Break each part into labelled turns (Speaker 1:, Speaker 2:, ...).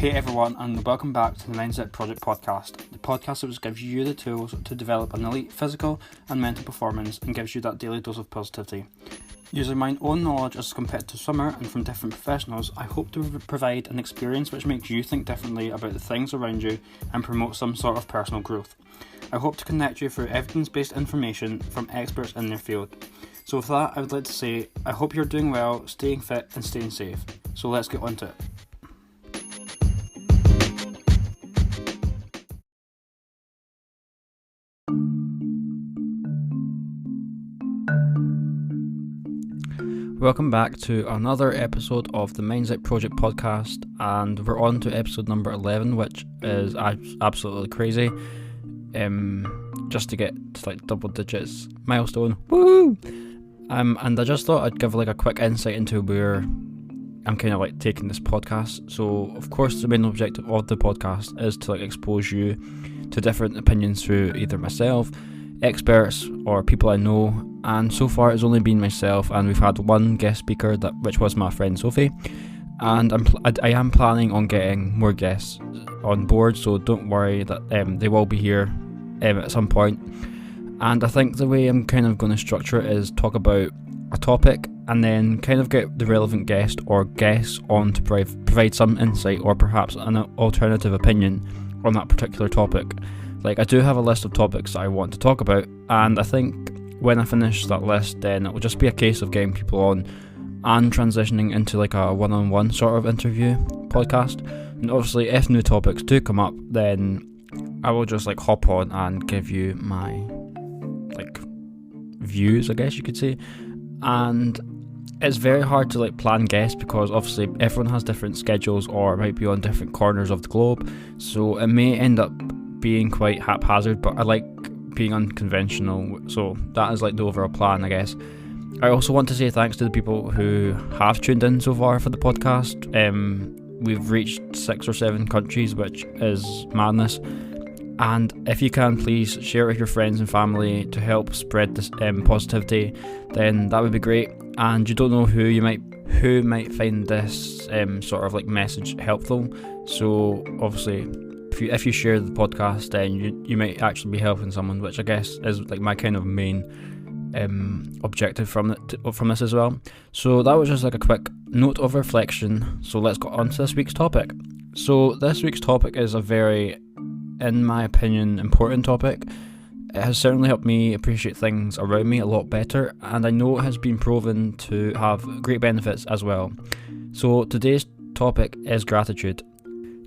Speaker 1: Hey everyone, and welcome back to the Mindset Project podcast, the podcast that gives you the tools to develop an elite physical and mental performance and gives you that daily dose of positivity. Using my own knowledge as a competitive swimmer and from different professionals, I hope to provide an experience which makes you think differently about the things around you and promote some sort of personal growth. I hope to connect you through evidence-based information from experts in their field. So with that, I would like to say, I hope you're doing well, staying fit and staying safe. So let's get on to it. Welcome back to another episode of the Mindset Project podcast, and we're on to episode number 11, which is absolutely crazy. Just to get to like double digits milestone, woo! And I just thought I'd give like a quick insight into where I'm kind of like taking this podcast. So of course the main objective of the podcast is to like expose you to different opinions through either myself, experts, or people I know. And so far it's only been myself, and we've had one guest speaker which was my friend Sophie, and I am planning on getting more guests on board, so don't worry that they will be here at some point. And I think the way I'm kind of going to structure it is talk about a topic and then kind of get the relevant guest or guests on to provide some insight or perhaps an alternative opinion on that particular topic. Like, I do have a list of topics that I want to talk about, and I think when I finish that list, then it will just be a case of getting people on and transitioning into like a one-on-one sort of interview podcast. And obviously if new topics do come up, then I will just like hop on and give you my like views, I guess you could say. And it's very hard to like plan guests because obviously everyone has different schedules or might be on different corners of the globe, so it may end up being quite haphazard, but I like being unconventional, so that is like the overall plan, I guess. I also want to say thanks to the people who have tuned in so far for the podcast. We've reached 6 or 7 countries, which is madness, and if you can, please share it with your friends and family to help spread this positivity, then that would be great. And you don't know who might find this sort of like message helpful, so obviously if you share the podcast, then you might actually be helping someone, which I guess is like my kind of main objective from this as well. So that was just like a quick note of reflection. So let's go on to this week's topic. So this week's topic is a very, in my opinion, important topic. It has certainly helped me appreciate things around me a lot better, and I know it has been proven to have great benefits as well. So today's topic is gratitude.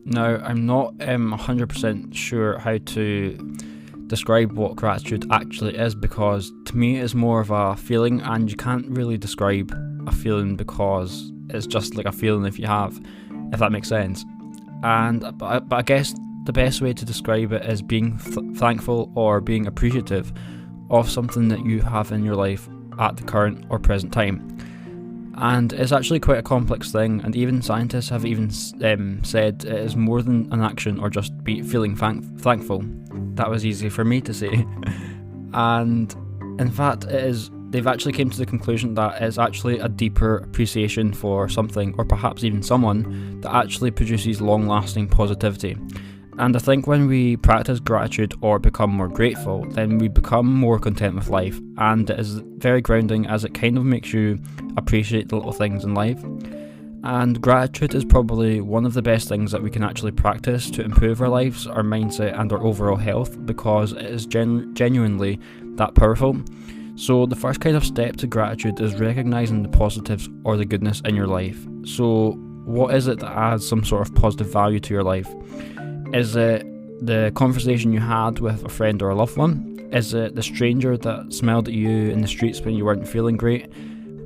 Speaker 1: Now, I'm not 100% sure how to describe what gratitude actually is, because to me it's more of a feeling, and you can't really describe a feeling because it's just like a feeling if that makes sense. But I guess the best way to describe it is being thankful or being appreciative of something that you have in your life at the current or present time. And it's actually quite a complex thing, and even scientists have even said it is more than an action or just feeling thankful. That was easy for me to say. And in fact, they've actually came to the conclusion that it's actually a deeper appreciation for something or perhaps even someone that actually produces long-lasting positivity. And I think when we practice gratitude or become more grateful, then we become more content with life, and it is very grounding as it kind of makes you appreciate the little things in life. And gratitude is probably one of the best things that we can actually practice to improve our lives, our mindset and our overall health, because it is genuinely that powerful. So the first kind of step to gratitude is recognizing the positives or the goodness in your life. So what is it that adds some sort of positive value to your life? Is it the conversation you had with a friend or a loved one? Is it the stranger that smiled at you in the streets when you weren't feeling great?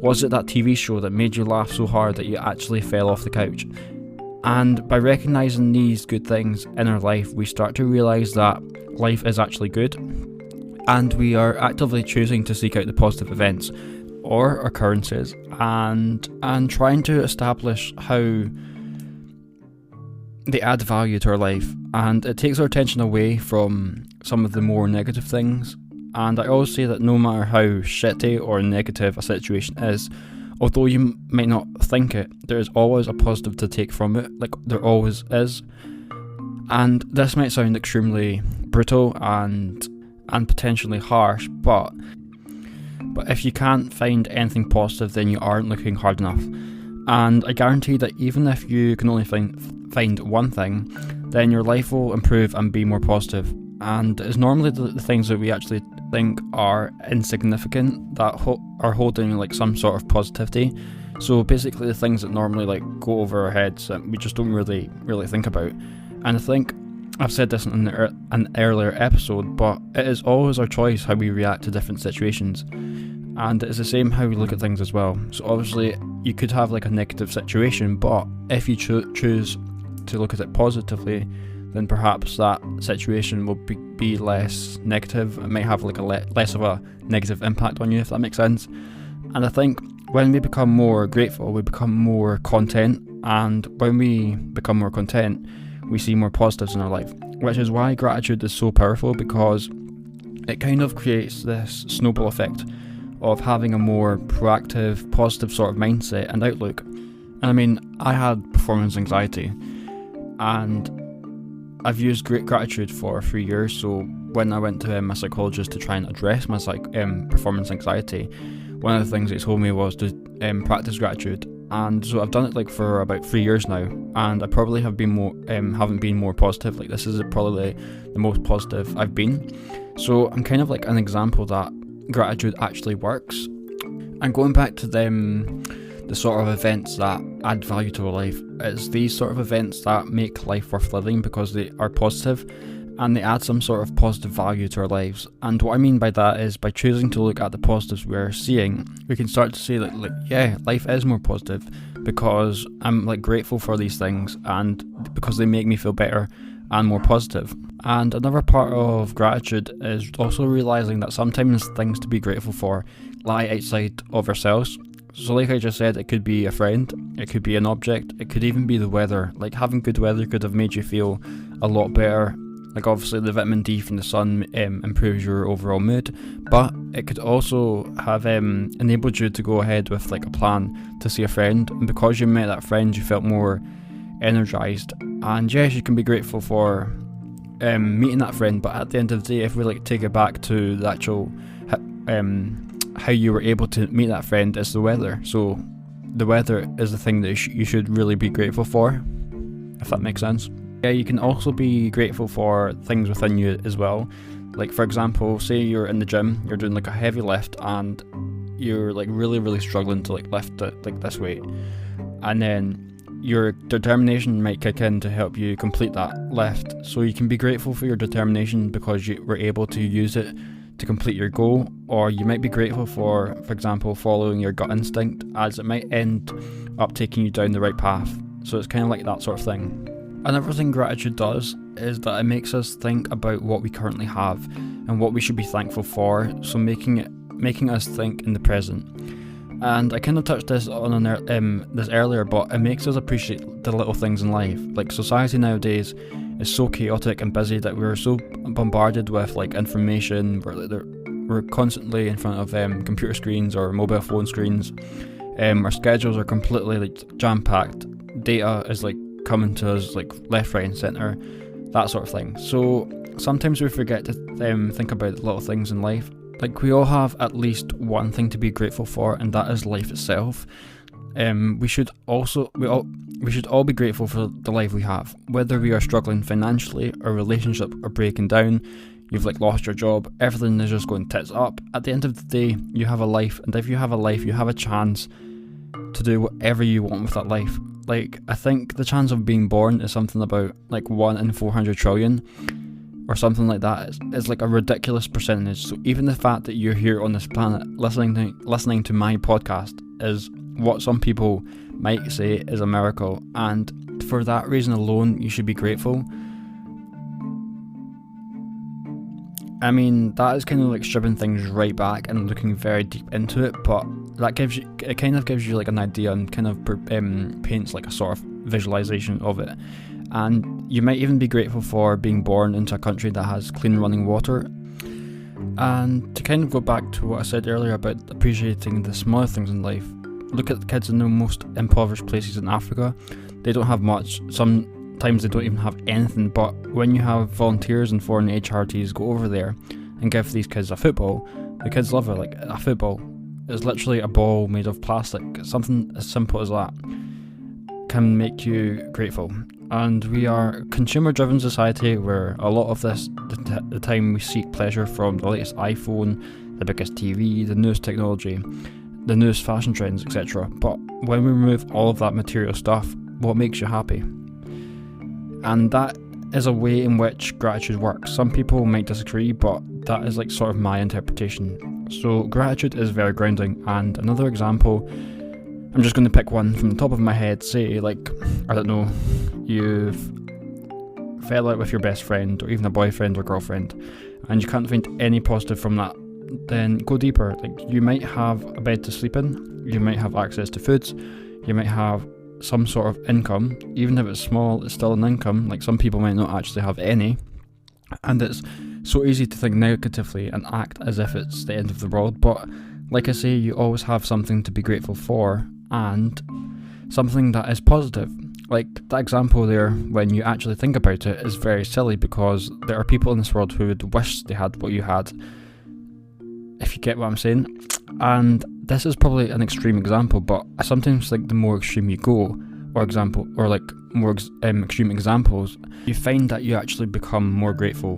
Speaker 1: Was it that TV show that made you laugh so hard that you actually fell off the couch? And by recognising these good things in our life, we start to realise that life is actually good, and we are actively choosing to seek out the positive events or occurrences and trying to establish how they add value to our life, and it takes our attention away from some of the more negative things. And I always say that no matter how shitty or negative a situation is, although you might not think it, there is always a positive to take from it, like there always is. And this might sound extremely brutal and potentially harsh, but if you can't find anything positive, then you aren't looking hard enough. And I guarantee that even if you can only find one thing, then your life will improve and be more positive. And it's normally the things that we actually think are insignificant that are holding like some sort of positivity. So basically the things that normally like go over our heads that we just don't really think about. And I think I've said this in an earlier episode, but it is always our choice how we react to different situations. And it's the same how we look at things as well. So obviously you could have like a negative situation, but if you choose to look at it positively, then perhaps that situation will be less negative. It might have like a less of a negative impact on you, if that makes sense. And I think when we become more grateful, we become more content. And when we become more content, we see more positives in our life, which is why gratitude is so powerful, because it kind of creates this snowball effect of having a more proactive, positive sort of mindset and outlook. And I mean, I had performance anxiety, and I've used great gratitude for 3 years. So when I went to my psychologist to try and address my performance anxiety, one of the things he told me was to practice gratitude. And so I've done it like for about 3 years now, and I probably haven't been more positive. Like this is probably the most positive I've been. So I'm kind of like an example that gratitude actually works. And going back to the sort of events that add value to our life, it's these sort of events that make life worth living because they are positive and they add some sort of positive value to our lives. And what I mean by that is by choosing to look at the positives we're seeing, we can start to see that yeah, life is more positive because I'm like grateful for these things and because they make me feel better and more positive. And another part of gratitude is also realizing that sometimes things to be grateful for lie outside of ourselves. So like I just said, it could be a friend, it could be an object, it could even be the weather. Like having good weather could have made you feel a lot better. Like obviously the vitamin D from the sun improves your overall mood, but it could also have enabled you to go ahead with like a plan to see a friend, and because you met that friend you felt more energized. And yes, you can be grateful for meeting that friend, but at the end of the day, if we like take it back to the actual how you were able to meet that friend, is the weather. So the weather is the thing that you should really be grateful for, if that makes sense. Yeah, you can also be grateful for things within you as well. Like for example, say you're in the gym, you're doing like a heavy lift and you're like really struggling to like lift it like this weight, and then your determination might kick in to help you complete that lift. So you can be grateful for your determination because you were able to use it to complete your goal. Or you might be grateful for example, following your gut instinct, as it might end up taking you down the right path. So it's kind of like that sort of thing. Another thing gratitude does is that it makes us think about what we currently have and what we should be thankful for, so making us think in the present. And I kind of touched this on this earlier, but it makes us appreciate the little things in life. Like society nowadays is so chaotic and busy that we're so bombarded with like information. We're constantly in front of computer screens or mobile phone screens. Our schedules are completely like jam-packed. Data is like coming to us like left, right and centre, that sort of thing. So sometimes we forget to think about the little things in life. Like we all have at least one thing to be grateful for, and that is life itself. We should all be grateful for the life we have, whether we are struggling financially, our relationship are breaking down, you've like lost your job, everything is just going tits up. At the end of the day, you have a life, and if you have a life, you have a chance to do whatever you want with that life. Like I think the chance of being born is something about like 1 in 400 trillion or something like that. It's like a ridiculous percentage. So even the fact that you're here on this planet listening to my podcast is what some people might say is a miracle, and for that reason alone you should be grateful. I mean, that is kind of like stripping things right back and looking very deep into it, but it kind of gives you like an idea and kind of paints like a sort of visualization of it. And you might even be grateful for being born into a country that has clean running water. And to kind of go back to what I said earlier about appreciating the smaller things in life, look at the kids in the most impoverished places in Africa. They don't have much. Sometimes they don't even have anything. But when you have volunteers and foreign aid charities go over there and give these kids a football, the kids love it. Like, a football is literally a ball made of plastic. Something as simple as that can make you grateful. And we are a consumer-driven society where a lot of the time we seek pleasure from the latest iPhone, the biggest TV, the newest technology, the newest fashion trends, etc. But when we remove all of that material stuff, what makes you happy? And that is a way in which gratitude works. Some people might disagree, but that is like sort of my interpretation. So gratitude is very grounding. And another example, I'm just going to pick one from the top of my head. Say, like, I don't know, you've fell out with your best friend or even a boyfriend or girlfriend and you can't find any positive from that, then go deeper. Like, you might have a bed to sleep in, you might have access to foods, you might have some sort of income. Even if it's small, it's still an income. Like, some people might not actually have any, and it's so easy to think negatively and act as if it's the end of the world. But like I say, you always have something to be grateful for, and something that is positive. Like that example there, when you actually think about it, is very silly, because there are people in this world who would wish they had what you had, if you get what I'm saying. And this is probably an extreme example, but I sometimes think the more extreme you go, or like more extreme examples, you find that you actually become more grateful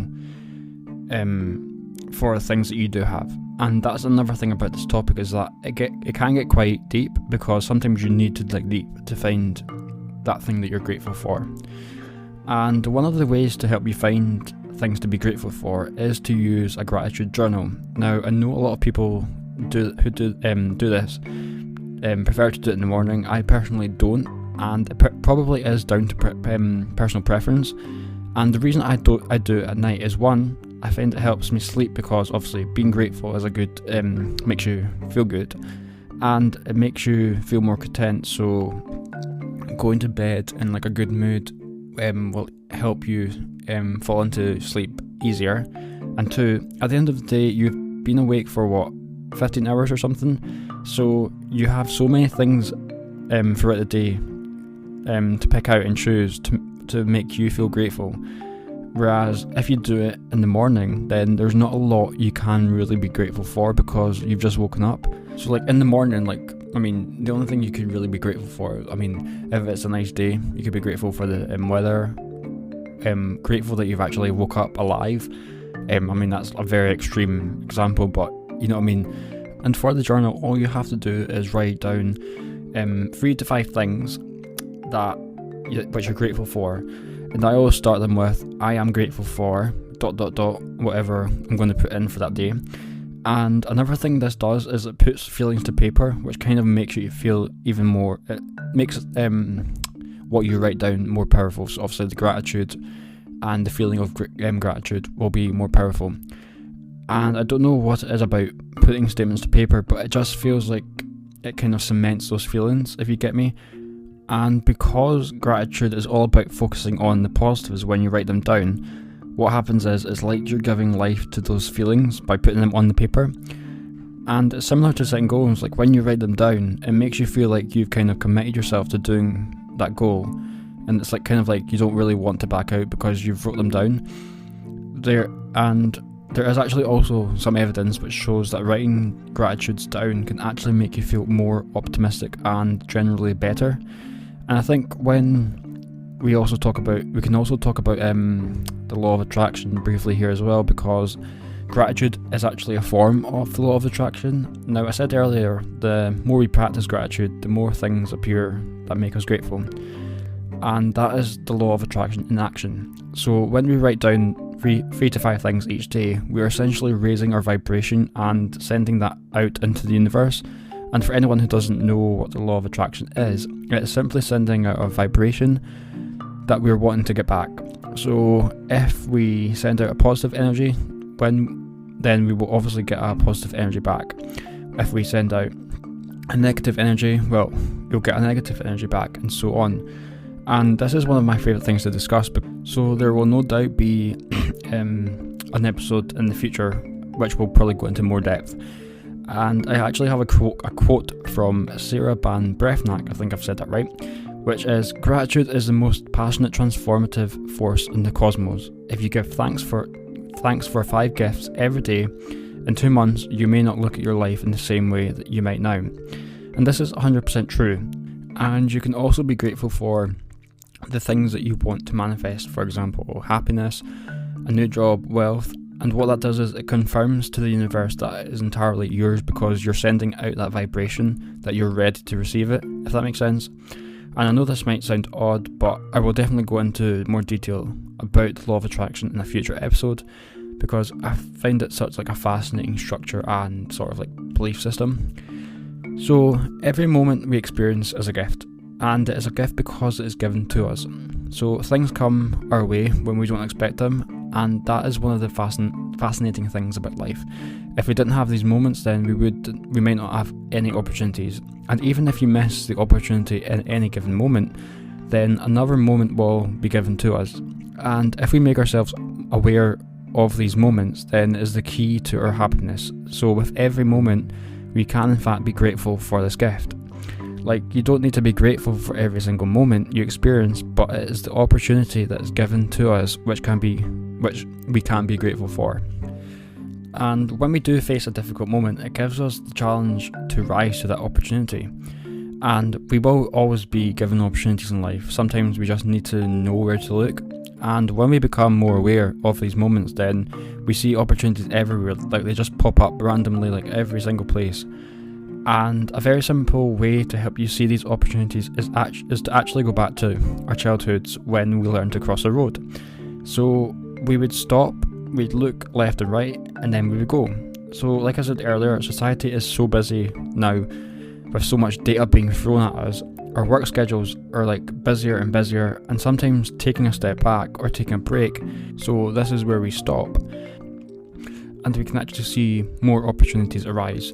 Speaker 1: for the things that you do have. And that's another thing about this topic, is that it can get quite deep, because sometimes you need to dig deep to find that thing that you're grateful for. And one of the ways to help you find things to be grateful for is to use a gratitude journal. Now, I know a lot of people do this, prefer to do it in the morning. I personally don't, and it probably is down to personal preference. And the reason I do it at night is, one, I find it helps me sleep, because obviously being grateful is a good, makes you feel good, and it makes you feel more content. So going to bed in like a good mood will help you fall into sleep easier. And two, at the end of the day, you've been awake for 15 hours or something, so you have so many things throughout the day to pick out and choose to make you feel grateful. Whereas if you do it in the morning, then there's not a lot you can really be grateful for, because you've just woken up. So like in the morning, like, I mean, the only thing you could really be grateful for, I mean, if it's a nice day, you could be grateful for the weather, grateful that you've actually woke up alive. I mean, that's a very extreme example, but you know what I mean. And for the journal, all you have to do is write down 3 to 5 things which you're grateful for. And I always start them with, I am grateful for ... whatever I'm going to put in for that day. And another thing this does is it puts feelings to paper, which kind of makes you feel even more, it makes what you write down more powerful. So obviously the gratitude and the feeling of gratitude will be more powerful. And I don't know what it is about putting statements to paper, but it just feels like it kind of cements those feelings, if you get me. And because gratitude is all about focusing on the positives when you write them down, what happens is it's like you're giving life to those feelings by putting them on the paper. And it's similar to setting goals. Like when you write them down, it makes you feel like you've kind of committed yourself to doing that goal, and it's like kind of like you don't really want to back out because you've wrote them down there. And there is actually also some evidence which shows that writing gratitudes down can actually make you feel more optimistic and generally better. And I think when we can also talk about the law of attraction briefly here as well, because gratitude is actually a form of the law of attraction. Now, I said earlier, the more we practice gratitude, the more things appear that make us grateful. And that is the law of attraction in action. So when we write down 3 to 5 things each day, we're essentially raising our vibration and sending that out into the universe. And for anyone who doesn't know what the law of attraction is, it's simply sending out a vibration that we're wanting to get back. So if we send out a positive energy, then we will obviously get a positive energy back. If we send out a negative energy, well, you'll get a negative energy back, and so on. And this is one of my favourite things to discuss, so there will no doubt be an episode in the future which will probably go into more depth. And I actually have a quote from Sarah Ban Breathnach, I think I've said that right, which is, "Gratitude is the most passionate transformative force in the cosmos. If you give thanks for 5 gifts every day, in 2 months you may not look at your life in the same way that you might now." And this is 100% true. And you can also be grateful for the things that you want to manifest, for example, happiness, a new job, wealth. And what that does is it confirms to the universe that it is entirely yours because you're sending out that vibration that you're ready to receive it, if that makes sense. And I know this might sound odd, but I will definitely go into more detail about the law of attraction in a future episode, because I find it such like a fascinating structure and sort of like belief system. So every moment we experience is a gift, and it is a gift because it is given to us. So things come our way when we don't expect them, and that is one of the fascinating things about life. If we didn't have these moments, then we might not have any opportunities. And even if you miss the opportunity in any given moment, then another moment will be given to us. And if we make ourselves aware of these moments, then is the key to our happiness. So with every moment, we can in fact be grateful for this gift. Like, you don't need to be grateful for every single moment you experience, but it is the opportunity that is given to us which we can be grateful for. And when we do face a difficult moment, it gives us the challenge to rise to that opportunity. And we will always be given opportunities in life. Sometimes we just need to know where to look. And when we become more aware of these moments, then we see opportunities everywhere. Like, they just pop up randomly, like every single place. And a very simple way to help you see these opportunities is to actually go back to our childhoods when we learned to cross a road. So we would stop, we'd look left and right, and then we would go. So like I said earlier, society is so busy now with so much data being thrown at us. Our work schedules are like busier and busier, and sometimes taking a step back or taking a break. So this is where we stop, and we can actually see more opportunities arise.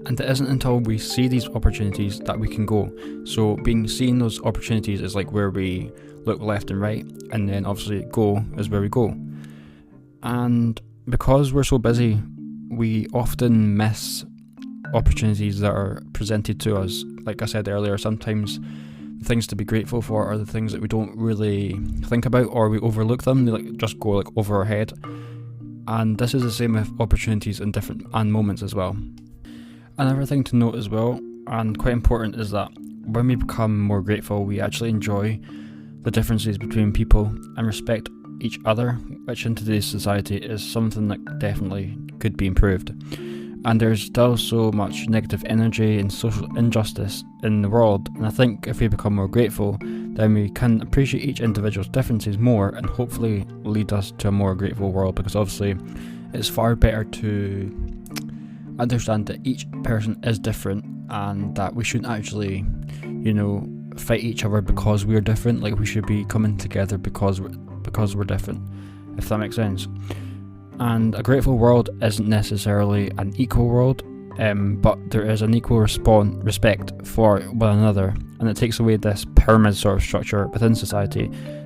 Speaker 1: And it isn't until we see these opportunities that we can go. So seeing those opportunities is like where we look left and right, and then obviously go is where we go. And because we're so busy, we often miss opportunities that are presented to us. Like I said earlier, sometimes the things to be grateful for are the things that we don't really think about, or we overlook them. They just go over our head. And this is the same with opportunities and moments as well. Another thing to note as well, and quite important, is that when we become more grateful, we actually enjoy the differences between people and respect each other, which in today's society is something that definitely could be improved. And there's still so much negative energy and social injustice in the world, and I think if we become more grateful, then we can appreciate each individual's differences more and hopefully lead us to a more grateful world, because obviously it's far better to understand that each person is different and that we shouldn't actually, fight each other because we're different. Like, we should be coming together because we're different, if that makes sense. And a grateful world isn't necessarily an equal world, but there is an equal respect for one another, and it takes away this pyramid sort of structure within society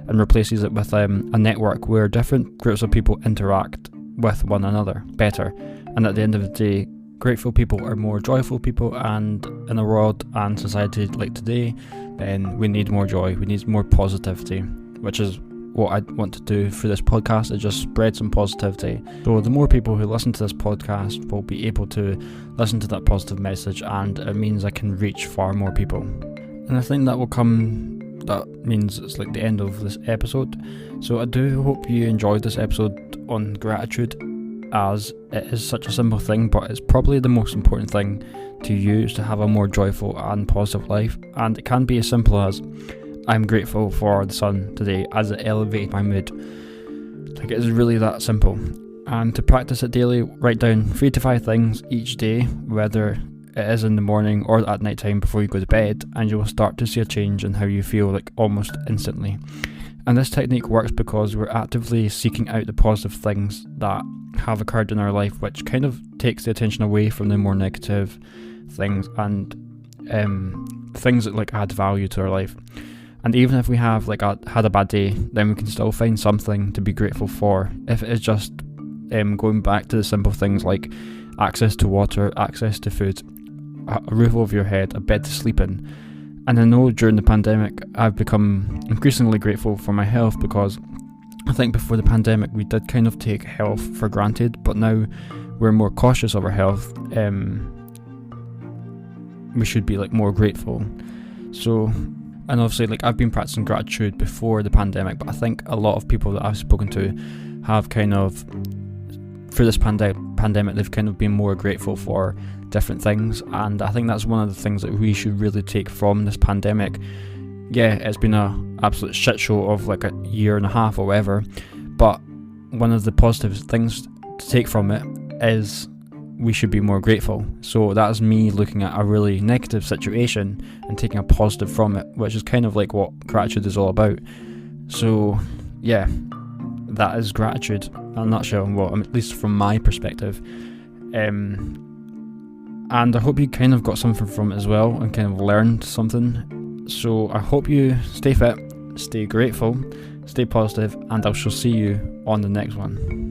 Speaker 1: and replaces it with a network where different groups of people interact with one another better. And at the end of the day, grateful people are more joyful people, and in a world and society like today, then we need more joy, we need more positivity, which is what I want to do for this podcast, is just spread some positivity. So the more people who listen to this podcast will be able to listen to that positive message, and it means I can reach far more people. And I think that means it's like the end of this episode. So I do hope you enjoyed this episode on gratitude, as it is such a simple thing, but it's probably the most important thing to use to have a more joyful and positive life. And it can be as simple as, I'm grateful for the sun today, as it elevated my mood. Like, it is really that simple. And to practice it daily, write down 3 to 5 things each day, whether it is in the morning or at night time before you go to bed, and you will start to see a change in how you feel, like almost instantly. And this technique works because we're actively seeking out the positive things that have occurred in our life, which kind of takes the attention away from the more negative things and things that add value to our life. And even if we have had a bad day, then we can still find something to be grateful for. If it is just going back to the simple things like, access to water, access to food, a roof over your head, a bed to sleep in. And I know during the pandemic I've become increasingly grateful for my health, because I think before the pandemic we did kind of take health for granted, but now we're more cautious of our health. We should be like more grateful. So, and obviously like I've been practicing gratitude before the pandemic, but I think a lot of people that I've spoken to have kind of, through this pandemic, they've kind of been more grateful for different things, and I think that's one of the things that we should really take from this pandemic. Yeah, it's been a absolute shit show of like a year and a half or whatever, but one of the positive things to take from it is we should be more grateful. So that is me looking at a really negative situation and taking a positive from it, which is kind of like what gratitude is all about. So yeah, that is gratitude in a nutshell, well, at least from my perspective. And I hope you kind of got something from it as well and kind of learned something. So I hope you stay fit, stay grateful, stay positive, and I shall see you on the next one.